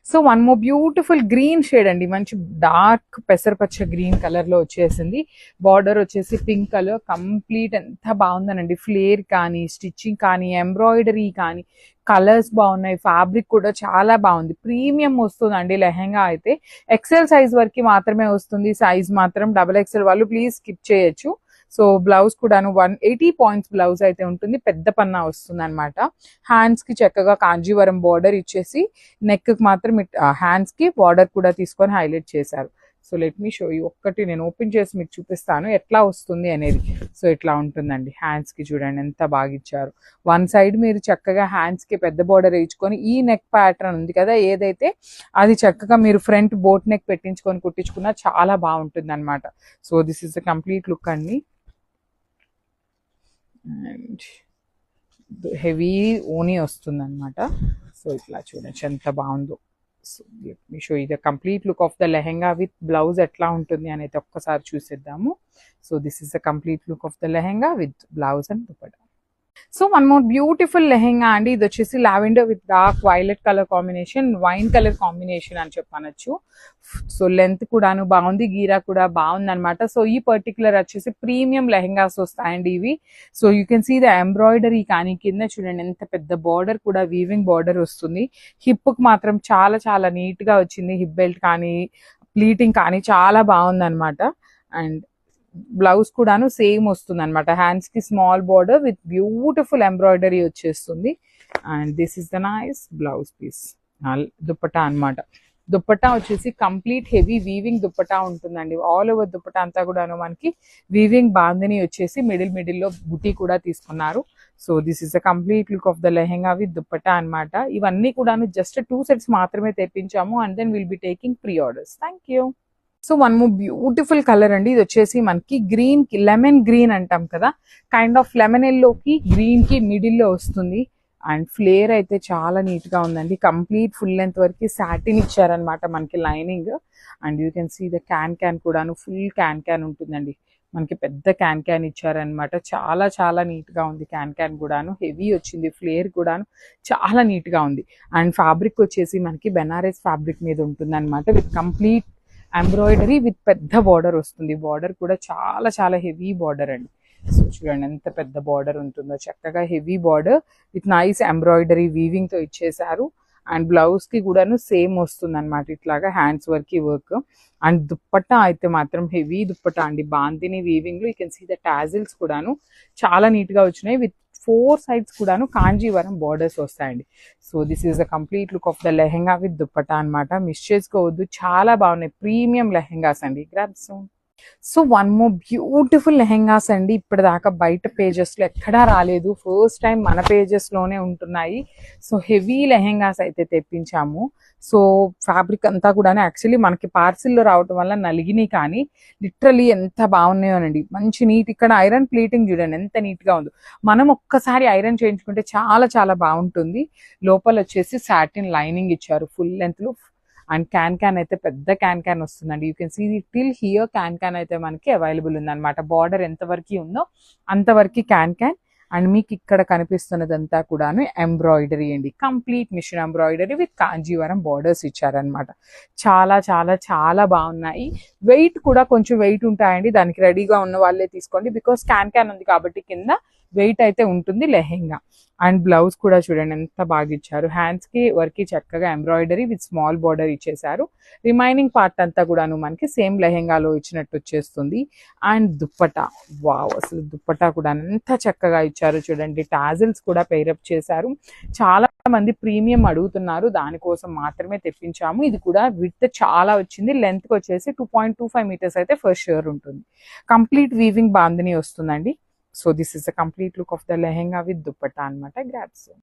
So one more beautiful green shade అండి, మంచి dark పెసరపచ్చ green colour లో వచ్చేసింది. బార్డర్ వచ్చేసి పింక్ కలర్, కంప్లీట్ ఎంత బాగుందనండి. ఫ్లేర్ కానీ, స్టిచ్చింగ్ కానీ, ఎంబ్రాయిడరీ కానీ, కలర్స్ బాగున్నాయి. ఫ్యాబ్రిక్ కూడా చాలా బాగుంది. ప్రీమియం వస్తుందండి లెహెంగా అయితే. ఎక్సెల్ సైజ్ వరకు మాత్రమే వస్తుంది. సైజ్ మాత్రం XXL వాళ్ళు ప్లీజ్ స్కిప్ చేయొచ్చు. సో బ్లౌజ్ కూడాను 180 పాయింట్స్ బ్లౌజ్ అయితే ఉంటుంది. పెద్ద పన్నా వస్తుంది అనమాట. హ్యాండ్స్ కి చక్కగా కాంజీవరం బార్డర్ ఇచ్చేసి నెక్ కి మాత్రం హ్యాండ్స్ కి బార్డర్ కూడా తీసుకొని హైలైట్ చేశారు. So let me show you. ఒక్కటి నేను ఓపెన్ చేసి మీకు చూపిస్తాను ఎట్లా వస్తుంది అనేది. సో ఇట్లా ఉంటుందండి. హ్యాండ్స్ కి చూడండి ఎంత బాగా ఇచ్చారు. వన్ సైడ్ మీరు చక్కగా హ్యాండ్స్ కి పెద్ద బార్డర్ వేయించుకొని ఈ నెక్ ప్యాటర్న్ ఉంది కదా ఏదైతే, అది చక్కగా మీరు ఫ్రంట్ బోట్ నెక్ పెట్టించుకొని కుట్టించుకున్నా చాలా బాగుంటుంది అనమాట. So this is the complete look అండి. అండ్ హెవీ ఓనీ వస్తుంది అనమాట. సో ఇట్లా చూడండి ఎంత బాగుందో. సో లెట్ మీ షో ఇది complete look of the lehenga with blouse ఎట్లా ఉంటుంది అనేది ఒక్కసారి చూసేద్దాము. So this is the complete look of the lehenga with blouse and dupatta. So one more beautiful lehenga అండి. ఇది వచ్చేసి lavender with dark violet colour combination, wine colour combination అని చెప్పనొచ్చు. సో లెంత్ కూడాను బాగుంది, గీరా కూడా బాగుంది అనమాట. సో ఈ పర్టికులర్ వచ్చేసి ప్రీమియం లెహెంగాస్ వస్తాయండి ఇవి. So you can see the embroidery కానీ, కింద చూడండి ఎంత పెద్ద బార్డర్ కూడా వీవింగ్ బార్డర్ వస్తుంది. హిప్ కి మాత్రం చాలా చాలా నీట్ గా వచ్చింది. హిప్ బెల్ట్ కానీ, ప్లీటింగ్ కానీ చాలా బాగుంది అనమాట. అండ్ బ్లౌజ్ కూడాను సేమ్ వస్తుంది అనమాట. హ్యాండ్స్ కి small border with beautiful embroidery వచ్చేస్తుంది. And this is the nice blouse piece. Dupatta అనమాట. దుప్పటా వచ్చేసి కంప్లీట్ హెవీ వీవింగ్ దుప్పటా ఉంటుందండి. ఆల్ ఓవర్ దుప్పటా అంతా కూడాను మనకి వీవింగ్ బాందిని వచ్చేసి మిడిల్ లో బుటీ కూడా తీసుకున్నారు. So this is the complete look of the lehenga with dupatta అనమాట. ఇవన్నీ కూడాను జస్ట్ 2 sets మాత్రమే తెప్పించాము. And then will be taking pre orders. Thank you. So one more beautiful colour అండి. ఇది వచ్చేసి మనకి గ్రీన్ కి, లెమన్ గ్రీన్ అంటాం కదా, కైండ్ ఆఫ్ లెమన్ ఎల్లోకి గ్రీన్ కి మిడిల్లో వస్తుంది. అండ్ ఫ్లేర్ అయితే చాలా నీట్ గా ఉందండి. కంప్లీట్ ఫుల్ లెంత్ వరకు సాటిన్ ఇచ్చారనమాట మనకి lining. And you can see the can కూడాను ఫుల్ క్యాన్ ఉంటుందండి. మనకి పెద్ద క్యాన్ ఇచ్చారనమాట. చాలా చాలా నీట్ గా ఉంది. క్యాన్ కూడాను హెవీ వచ్చింది. ఫ్లేర్ కూడాను చాలా నీట్ గా ఉంది. అండ్ ఫ్యాబ్రిక్ వచ్చేసి మనకి బెనారస్ ఫ్యాబ్రిక్ మీద ఉంటుంది అనమాట. విత్ కంప్లీట్ ఎంబ్రాయిడరీ విత్ పెద్ద బార్డర్ వస్తుంది. బార్డర్ కూడా చాలా చాలా హెవీ బార్డర్ అండి. సో చూడండి ఎంత పెద్ద బార్డర్ ఉంటుందో. చక్కగా heavy border with nice embroidery weaving తో ఇచ్చేసారు. అండ్ బ్లౌజ్ కి కూడాను సేమ్ వస్తుంది అనమాట. ఇట్లాగా hands work work. And dupatta అయితే మాత్రం హెవీ దుప్పట్టా అండి. బాందిని వీవింగ్ లో you can see the tassels కూడాను చాలా నీట్ గా వచ్చినాయి. విత్ 4 sides కూడాను కాంజీవరం బార్డర్స్ వస్తాయండి. So this is the complete look of the lehenga with dupatta అనమాట. మిస్ చేసుకోవద్దు, చాలా బాగున్నాయి. ప్రీమియం లెహెంగాస్ అండి. Grabs. So one more beautiful lehengas అండి. ఇప్పటిదాకా బయట పేజెస్ లో ఎక్కడా రాలేదు. ఫస్ట్ టైం మన పేజెస్ లోనే ఉంటున్నాయి. సో హెవీ లెహెంగాస్ అయితే తెప్పించాము. సో ఫ్యాబ్రిక్ అంతా కూడా యాక్చువల్లీ మనకి పార్సిల్లో రావటం వల్ల నలిగినాయి, కానీ లిటరలీ ఎంత బాగున్నాయోనండి. మంచి నీట్. ఇక్కడ ఐరన్ ప్లీటింగ్ చూడండి ఎంత నీట్ గా ఉందో. మనం ఒక్కసారి ఐరన్ చేయించుకుంటే చాలా చాలా బాగుంటుంది. లోపల వచ్చేసి సాటిన్ లైనింగ్ ఇచ్చారు ఫుల్ లెంత్ లో. అండ్ క్యాన్ అయితే పెద్ద క్యాన్ వస్తుందండి. You can see till here can అయితే మనకి అవైలబుల్ ఉందన్నమాట. బార్డర్ ఎంతవరకు ఉందో అంతవరకు క్యాన్. అండ్ మీకు ఇక్కడ కనిపిస్తున్నదంతా కూడాను ఎంబ్రాయిడరీ అండి. Complete machine embroidery with Kanjeevaram borders ఇచ్చారనమాట. చాలా చాలా చాలా బాగున్నాయి. వెయిట్ కూడా కొంచెం వెయిట్ ఉంటాయండి. దానికి రెడీగా ఉన్న వాళ్ళే తీసుకోండి. బికాస్ క్యాన్ ఉంది కాబట్టి కింద వెయిట్ అయితే ఉంటుంది లెహెంగా. అండ్ బ్లౌజ్ కూడా చూడండి ఎంత బాగా ఇచ్చారు. హ్యాండ్స్ కి వర్క్ చక్కగా ఎంబ్రాయిడరీ విత్ స్మాల్ బార్డర్ ఇచ్చేసారు. రిమైనింగ్ పార్ట్ అంతా కూడాను మనకి సేమ్ లెహెంగాలో ఇచ్చినట్టు వచ్చేస్తుంది. అండ్ దుప్పటా, వావ్, అసలు దుప్పటా కూడా ఎంత చక్కగా ఇచ్చారు చూడండి. టాజిల్స్ కూడా పేరప్ చేశారు. చాలా మంది ప్రీమియం అడుగుతున్నారు, దానికోసం మాత్రమే తెప్పించాము. ఇది కూడా విడ్త్ చాలా వచ్చింది. లెంత్ కి వచ్చేసి 2.25 meters అయితే ఫర్ ష్యూర్ ఉంటుంది. కంప్లీట్ వీవింగ్ బాందిని వస్తుందండి. So this is a complete look of the lehenga with dupatta anamata. Grab soon.